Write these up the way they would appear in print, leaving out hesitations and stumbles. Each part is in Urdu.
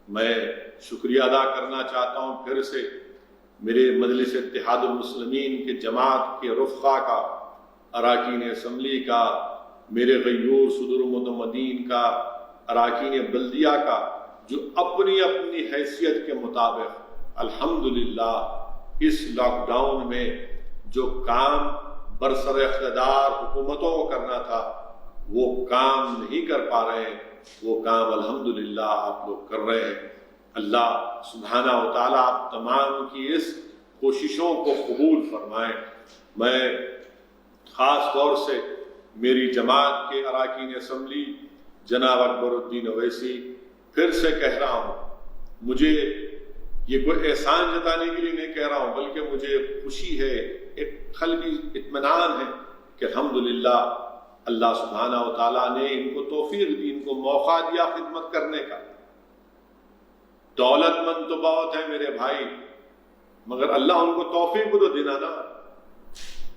میں شکریہ ادا کرنا چاہتا ہوں پھر سے میرے مجلس اتحاد المسلمین کے جماعت کے رفقا کا، اراکین اسمبلی کا، میرے غیور صدور متمدین کا، اراکین بلدیہ کا، جو اپنی اپنی حیثیت کے مطابق الحمدللہ اس لاک ڈاؤن میں جو کام برسر اقتدار حکومتوں کو کرنا تھا وہ کام نہیں کر پا رہے ہیں، وہ کام الحمدللہ آپ لوگ کر رہے ہیں۔ اللہ سبحانہ و تعالیٰ آپ تمام کی اس کوششوں کو قبول فرمائیں۔ میں خاص طور سے میری جماعت کے اراکین اسمبلی جناب اکبر الدین اویسی پھر سے کہہ رہا ہوں، مجھے یہ کوئی احسان جتانے کے لیے نہیں کہہ رہا ہوں، بلکہ مجھے خوشی ہے، ایک قلبی اطمینان ہے کہ الحمدللہ اللہ سبحانہ و تعالیٰ نے ان کو توفیق دی، ان کو موقع دیا خدمت کرنے کا۔ دولت مند تو بہت ہے میرے بھائی، مگر اللہ ان کو توفیق کو تو دینا نا،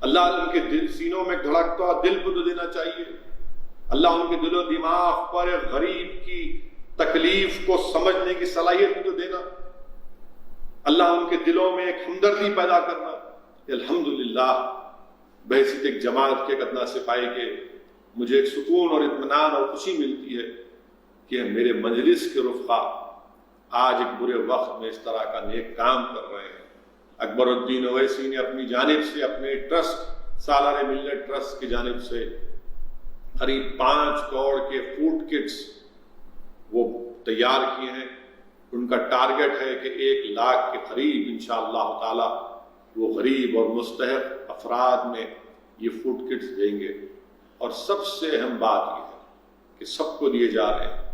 اللہ ان کے سینوں میں دھڑکتا دل کو تو دینا چاہیے، اللہ ان کے دل و دماغ پر غریب کی تکلیف کو سمجھنے کی صلاحیت کو تو دینا، اللہ ان کے دلوں میں ایک ہمدردی پیدا کرنا۔ الحمدللہ بحیثیت ایک جماعت کے ادنا سپاہی کے مجھے ایک سکون اور اطمینان اور خوشی ملتی ہے کہ میرے مجلس کے رفقا آج ایک برے وقت میں اس طرح کا نیک کام کر رہے ہیں۔ اکبر الدین اویسی نے اپنی جانب سے اپنے ٹرسٹ سالانہ ملت ٹرسٹ کی جانب سے قریب 5 کروڑ کے فوڈ کٹس وہ تیار کیے ہیں۔ ان کا ٹارگٹ ہے کہ 1 لاکھ کے قریب انشاءاللہ تعالی وہ غریب اور مستحق افراد میں یہ فوڈ کٹس دیں گے۔ اور سب سے اہم بات یہ ہے کہ سب کو دیے جا رہے ہیں۔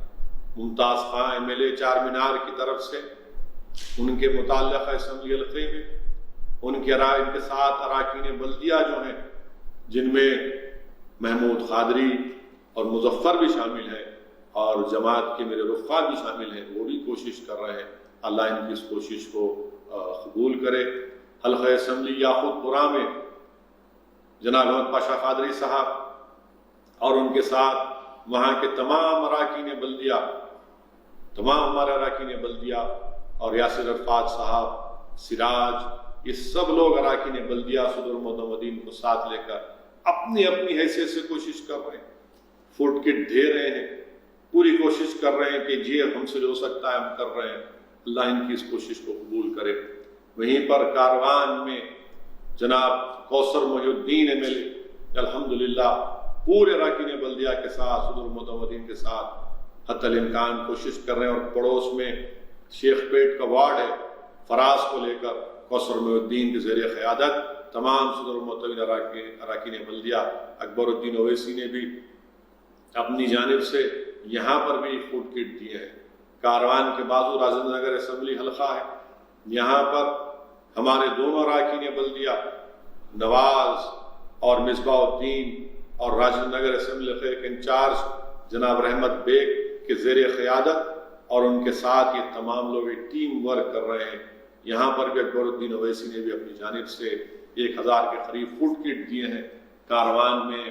ممتاز خان MLA چار مینار کی طرف سے ان کے متعلقہ اسمبلی حلقے میں ان کے ساتھ اراکین بلدیہ جو ہیں، جن میں محمود قادری اور مظفر بھی شامل ہیں اور جماعت کے میرے رفقا بھی شامل ہیں، وہ بھی کوشش کر رہے ہیں۔ اللہ ان کی اس کوشش کو قبول کرے۔ حلقہ اسمبلی یاقوت پورہ میں جناب احمد پاشا قادری صاحب اور ان کے ساتھ وہاں کے تمام اراکین بلدیہ، تمام ہمارے اراکین بلدیہ اور یاسر عرفات صاحب، سراج، یہ سب لوگ اراکین بلدیہ صدور متمدین کو ساتھ لے کر اپنی اپنی حیثیت سے کوشش کر رہے ہیں، فوڈ کٹ دے رہے ہیں، پوری کوشش کر رہے ہیں کہ جی ہم سے جو ہو سکتا ہے ہم کر رہے ہیں۔ اللہ ان کی اس کوشش کو قبول کرے۔ وہیں پر کاروان میں جناب کوثر محی الدین MLA الحمدللہ پورے اراکین بلدیہ کے ساتھ صدور متمدین کے ساتھ حتی الامکان کوشش کر رہے ہیں، اور پڑوس میں شیخ پیٹ کا وارڈ ہے، فراز کو لے کر کوثر محی الدین کے زیر قیادت تمام صدور متمدین اراکین بلدیہ اکبر الدین اویسی نے بھی اپنی جانب سے یہاں پر بھی فوڈ کٹ دیے ہیں۔ کاروان کے بازو راجندر نگر اسمبلی حلقہ ہے، یہاں پر ہمارے دونوں اراکین بلدیہ نواز اور مصباح الدین اور راجندر نگر اسمبلی حلقے کے انچارج جناب رحمت بیگ کے زیر قیادت اور ان کے ساتھ یہ تمام لوگ ٹیم ورک کر رہے ہیں۔ یہاں پر بھی اکبر الدین اویسی نے بھی اپنی جانب سے 1000 کے قریب فوڈ کٹ دیے ہیں کاروان میں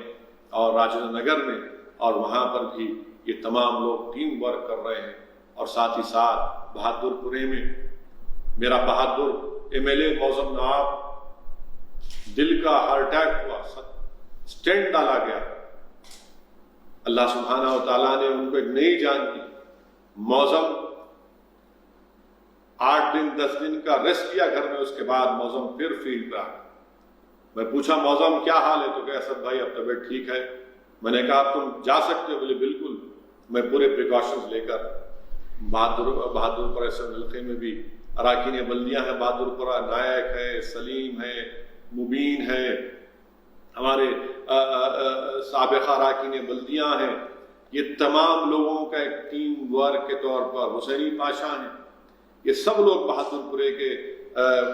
اور راجندر نگر میں، اور وہاں پر بھی یہ تمام لوگ ٹیم ورک کر رہے ہیں۔ اور ساتھ ہی ساتھ بہادر پورے میں میرا بہادر MLA موزم نواب دل کا ہارٹ اٹیک ہوا، سٹینٹ ڈالا گیا، اللہ سبحانہ و تعالیٰ نے ان کو ایک نئی جان دی۔ موزم 8 دن 10 دن کا ریسٹ لیا گھر میں، اس کے بعد موزم پھر فیلڈ پہ آ گیا۔ میں پوچھا موزم کیا حال ہے؟ تو کہ اسد بھائی اب طبیعت ٹھیک ہے۔ میں نے کہا تم جا سکتے ہو؟ بولے بالکل۔ میں پورے پریکاشنز لے کر بہادر پورہ حلقے میں بھی اراکین بلدیہ ہیں، بہادر پورہ نائک ہے، سلیم ہے، مبین ہے، ہمارے سابقہ اراکین بلدیہ ہیں، یہ تمام لوگوں کا ایک ٹیم ورک کے طور پر حسینی پاشا ہیں، یہ سب لوگ بہادر پورے کے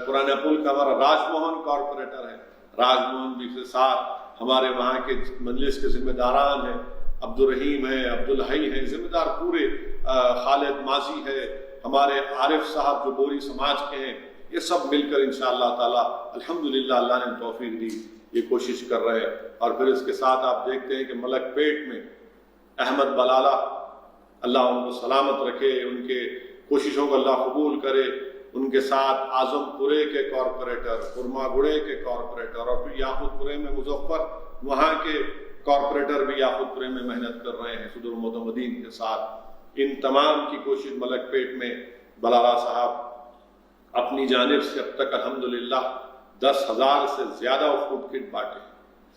پرانا پل کا ہمارا راج موہن کارپوریٹر ہے، راج موہن بھی کے ساتھ ہمارے وہاں کے مجلس کے ذمہ داران ہیں، عبد الرحیم ہے، عبدالحی ہیں، ذمہ دار پورے، خالد ماضی ہے، ہمارے عارف صاحب جو بوری سماج کے ہیں، یہ سب مل کر انشاءاللہ تعالی الحمدللہ اللہ نے توفیق دی، یہ کوشش کر رہے ہیں۔ اور پھر اس کے ساتھ آپ دیکھتے ہیں کہ ملک پیٹ میں احمد بلالہ اللہ ان کو سلامت رکھے، ان کے کوششوں کو اللہ قبول کرے. ان کے ساتھ اعظم پورے کے کارپوریٹر، خرما گڑے کے کارپوریٹر، اور پھر یاقوت پورے میں مظفر وہاں کے کارپوریٹر بھی یاقوت پورے میں محنت کر رہے ہیں صدر المتمدین کے ساتھ. ان تمام کی کوشش ملک پیٹ میں بلالہ صاحب اپنی جانب سے اب تک الحمدللہ 10,000 سے زیادہ فوڈ کٹ بانٹے.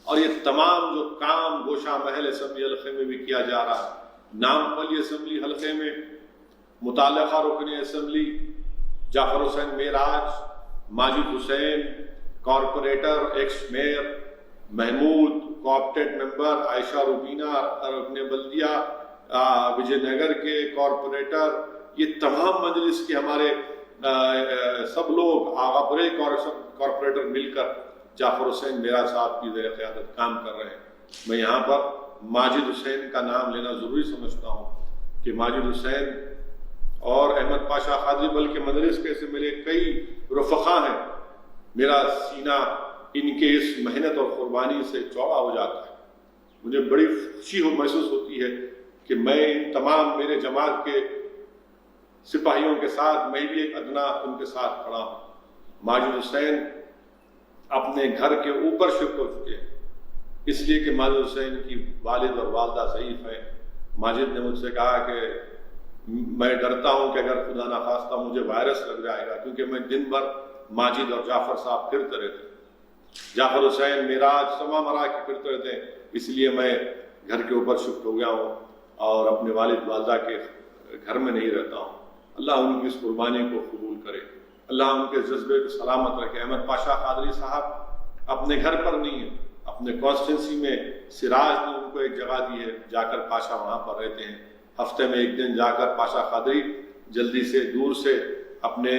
اور یہ تمام جو کام گوشہ محل اسمبلی حلقے میں بھی کیا جا رہا ہے. نامپلی اسمبلی حلقے میں متعلقہ رکن اسمبلی جعفر حسین معراج، ماجد حسین corporator, x mayor Mahmood co-opted ممبر، عائشہ روبینہ رکن بلدیہ وجے نگر کے کارپوریٹر، یہ تمام مجلس کے ہمارے سب لوگ آغا بڑے کارپوریٹر مل کر جعفر حسین معراج صاحب کی زیر قیادت کام کر رہے ہیں. میں یہاں پر ماجد حسین کا نام لینا ضروری سمجھتا ہوں کہ ماجد حسین اور احمد پاشا قادری بلکہ مدرس کے سے ملے کئی رفقا ہیں. میرا سینہ ان کے اس محنت اور قربانی سے چوڑا ہو جاتا ہے. مجھے بڑی خوشی محسوس ہوتی ہے کہ میں ان تمام میرے جماعت کے سپاہیوں کے ساتھ میں بھی ایک ادنا ان کے ساتھ کھڑا ہوں. ماجد حسین اپنے گھر کے اوپر شفٹ ہو چکے ہیں اس لیے کہ ماجد حسین کی والد اور والدہ ضعیف ہیں. ماجد نے مجھ سے کہا کہ میں ڈرتا ہوں کہ اگر خدا نخواستہ مجھے وائرس لگ جائے گا، کیونکہ میں دن بھر ماجد اور جعفر صاحب پھرتے رہتے، جعفر حسین معراج سما مرا کے پھرتے رہتے، اس لیے میں گھر کے اوپر شفٹ ہو گیا ہوں اور اپنے والد والدہ کے گھر میں نہیں رہتا ہوں. اللہ ان کی اس قربانی کو قبول کرے، اللہ ان کے جذبے کو سلامت رکھے. احمد پاشا قادری صاحب اپنے گھر پر نہیں ہیں، اپنے کانسٹیٹنسی میں سراج نے ان کو ایک جگہ دی ہے، جا کر پاشا وہاں پر رہتے ہیں. ہفتے میں ایک دن جا کر پاشا قادری جلدی سے دور سے اپنے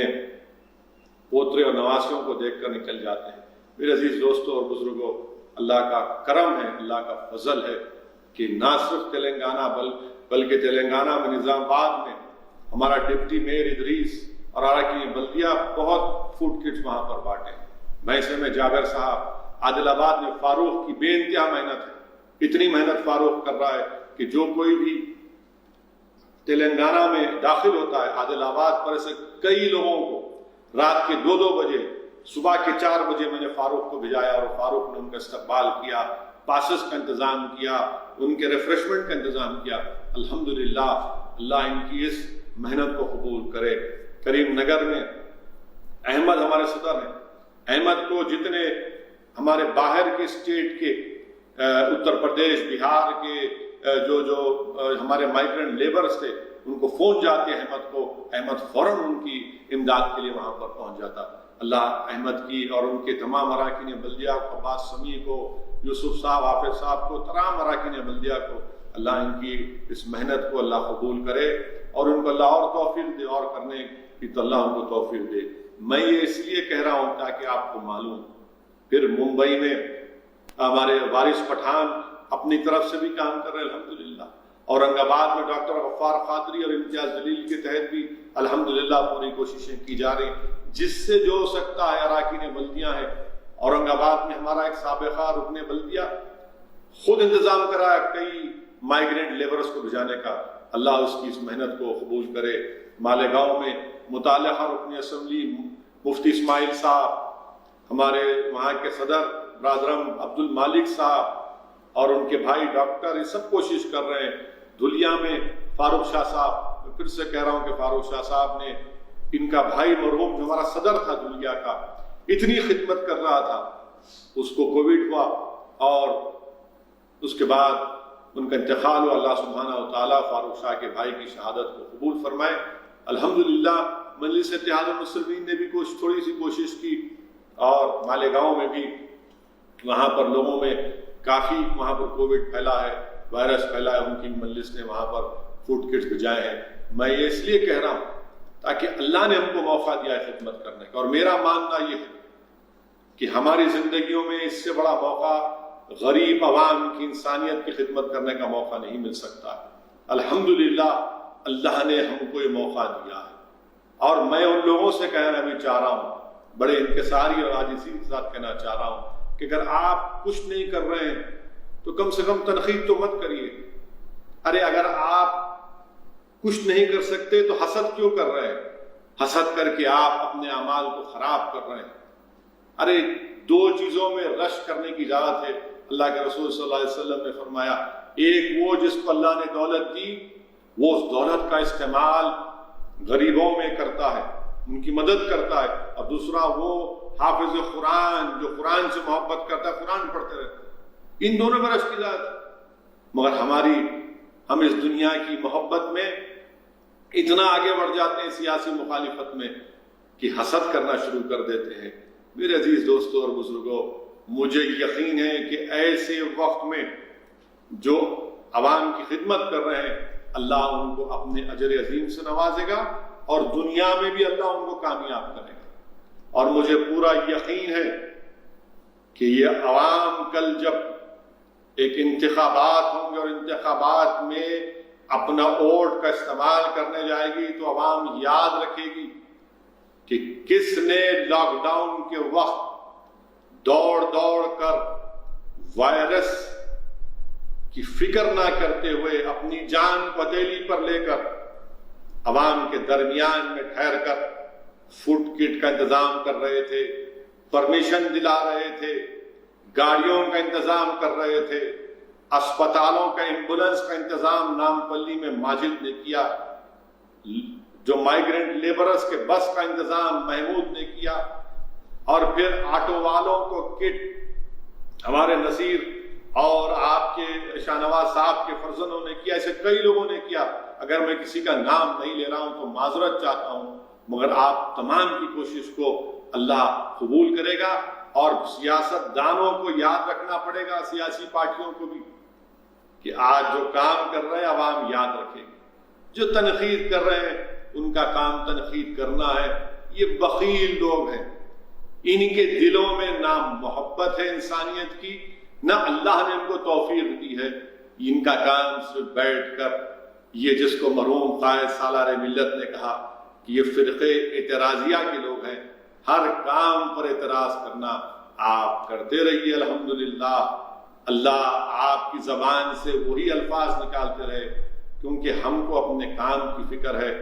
پوترے اور نواسیوں کو دیکھ کر نکل جاتے ہیں. میرے عزیز دوستوں اور بزرگوں، اللہ کا کرم ہے، اللہ کا فضل ہے کہ نہ صرف تلنگانہ بلکہ تلنگانہ میں نظام آباد میں ہمارا ڈپٹی میئر ادریس اور اراکین بلدیہ بہت فوڈ کٹس وہاں پر بانٹے. میسے میں جابر صاحب، عادل آباد میں فاروق کی بے انتہا محنت ہے. اتنی محنت فاروق کر رہا ہے کہ جو کوئی بھی تلنگانہ میں داخل ہوتا ہے عادل آباد پر سے کئی لوگوں کو رات کے 2 بجے صبح کے 4 بجے میں نے فاروق کو بھیجایا اور فاروق نے ان کا استقبال کیا، پاسز کا انتظام کیا، ان کے ریفریشمنٹ کا انتظام کیا. الحمدللہ اللہ ان کی اس محنت کو قبول کرے. کریم نگر میں احمد ہمارے صدر ہیں. احمد کو جتنے ہمارے باہر کے اسٹیٹ کے اتر پردیش، بہار کے جو ہمارے مائیگرنٹ لیبرز تھے ان کو فون جاتے احمد کو، احمد فوراً ان کی امداد کے لیے وہاں پر پہنچ جاتا. اللہ احمد کی اور ان کے تمام اراکین بلدیہ کو، عباس سمیع کو، یوسف صاحب، حافظ صاحب کو، تمام اراکین بلدیہ کو اللہ ان کی اس محنت کو اللہ قبول کرے اور ان کو اللہ اور توفیق دے اور کرنے کی تو اللہ ان کو توفیق دے. میں یہ اس لیے کہہ رہا ہوں تاکہ آپ کو معلوم. پھر ممبئی میں ہمارے وارث پٹھان اپنی طرف سے بھی کام کر رہے ہیں الحمدللہ. اورنگ آباد میں ڈاکٹر غفار قادری اور امتیاز جلیل کے تحت بھی الحمدللہ پوری کوششیں کی جا رہی ہیں جس سے جو ہو سکتا ہے. اراکین بلدیاں ہیں. اورنگ آباد میں ہمارا ایک سابقہ رکن بلدیہ خود انتظام کرا ہے کئی مائیگرنٹ لیبرز کو بھجانے کا. اللہ اس کی اس محنت کو قبول کرے. مالیگاؤں میں متعلقہ رکن اسمبلی مفتی اسماعیل صاحب، ہمارے وہاں کے صدر برادرم عبد المالک صاحب اور ان کے بھائی ڈاکٹر، یہ سب کوشش کر رہے ہیں. دھلیا میں فاروق شاہ صاحب، میں پھر سے کہہ رہا ہوں کہ فاروق شاہ صاحب نے، ان کا بھائی مرحوم جو ہمارا صدر تھا دھلیا کا، اتنی خدمت کر رہا تھا، اس کو کووڈ ہوا اور اس کے بعد ان کا انتقال ہوا. اللہ سبحانہ و تعالیٰ فاروق شاہ کے بھائی کی شہادت کو قبول فرمائے. الحمدللہ مجلس اتحاد المسلمین نے بھی تھوڑی سی کوشش کی اور مالیگاؤں میں بھی وہاں پر لوگوں میں کافی وہاں پر کووڈ پھیلا ہے، وائرس پھیلا ہے، ان کی مجلس نے وہاں پر فوڈ کٹس بھجائے ہیں. میں یہ اس لیے کہہ رہا ہوں تاکہ اللہ نے ہم کو موقع دیا ہے خدمت کرنے کا. اور میرا ماننا یہ ہے کہ ہماری زندگیوں میں اس سے بڑا موقع غریب عوام کی انسانیت کی خدمت کرنے کا موقع نہیں مل سکتا. الحمدللہ اللہ نے ہم کو یہ موقع دیا ہے اور میں ان لوگوں سے کہنا بھی چاہ رہا ہوں، بڑے انکساری اور عاجزی کے ساتھ کہنا چاہ رہا ہوں کہ اگر آپ کچھ نہیں کر رہے ہیں تو کم سے کم تنقید تو مت کریے. ارے اگر آپ کچھ نہیں کر سکتے تو حسد کیوں کر رہے ہیں؟ حسد کر کے آپ اپنے اعمال کو خراب کر رہے ہیں۔ ارے دو چیزوں میں رش کرنے کی اجازت ہے۔ اللہ کے رسول صلی اللہ علیہ وسلم نے فرمایا، ایک وہ جس کو اللہ نے دولت دی وہ اس دولت کا استعمال غریبوں میں کرتا ہے، ان کی مدد کرتا ہے، اور دوسرا وہ حافظ قرآن جو قرآن سے محبت کرتا ہے، قرآن پڑھتے رہتے ہیں۔ ان دونوں میں رش کی اجازت ہے۔ مگر ہم اس دنیا کی محبت میں اتنا آگے بڑھ جاتے ہیں سیاسی مخالفت میں کہ حسد کرنا شروع کر دیتے ہیں۔ میرے عزیز دوستوں اور بزرگوں، مجھے یقین ہے کہ ایسے وقت میں جو عوام کی خدمت کر رہے ہیں، اللہ ان کو اپنے اجر عظیم سے نوازے گا اور دنیا میں بھی اللہ ان کو کامیاب کرے گا۔ اور مجھے پورا یقین ہے کہ یہ عوام کل جب ایک انتخابات ہوں گے اور انتخابات میں اپنا ووٹ کا استعمال کرنے جائے گی تو عوام یاد رکھے گی کہ کس نے لاک ڈاؤن کے وقت دوڑ کر وائرس کی فکر نہ کرتے ہوئے اپنی جان کو ہتھیلی پر لے کر عوام کے درمیان میں ٹھہر کر فوڈ کٹ کا انتظام کر رہے تھے، پرمیشن دلا رہے تھے، گاڑیوں کا انتظام کر رہے تھے، اسپتالوں کا ایمبولنس کا انتظام نامپلی میں ماجد نے کیا، جو مائیگرنٹ لیبرز کے بس کا انتظام محمود نے کیا، اور پھر آٹو والوں کو کٹ ہمارے نصیر اور آپ کے شاہ نواز صاحب کے فرزندوں نے کیا، ایسے کئی لوگوں نے کیا۔ اگر میں کسی کا نام نہیں لے رہا ہوں تو معذرت چاہتا ہوں، مگر آپ تمام کی کوشش کو اللہ قبول کرے گا، اور سیاست دانوں کو یاد رکھنا پڑے گا، سیاسی پارٹیوں کو بھی، کہ آج جو کام کر رہے ہیں عوام یاد رکھے گی، جو تنقید کر رہے ہیں ان کا کام تنقید کرنا ہے۔ یہ بخیل لوگ ہیں، ان کے دلوں میں نہ محبت ہے انسانیت کی، نہ اللہ نے ان کو توفیق دی ہے۔ ان کا کام صرف بیٹھ کر، یہ جس کو مرحوم قائد سالار ملت نے کہا کہ یہ فرقے اعتراضیہ کے لوگ ہیں، ہر کام پر اعتراض کرنا آپ کرتے رہیے الحمدللہ۔ اللہ آپ کی زبان سے وہی الفاظ نکالتے رہے، کیونکہ ہم کو اپنے کام کی فکر ہے۔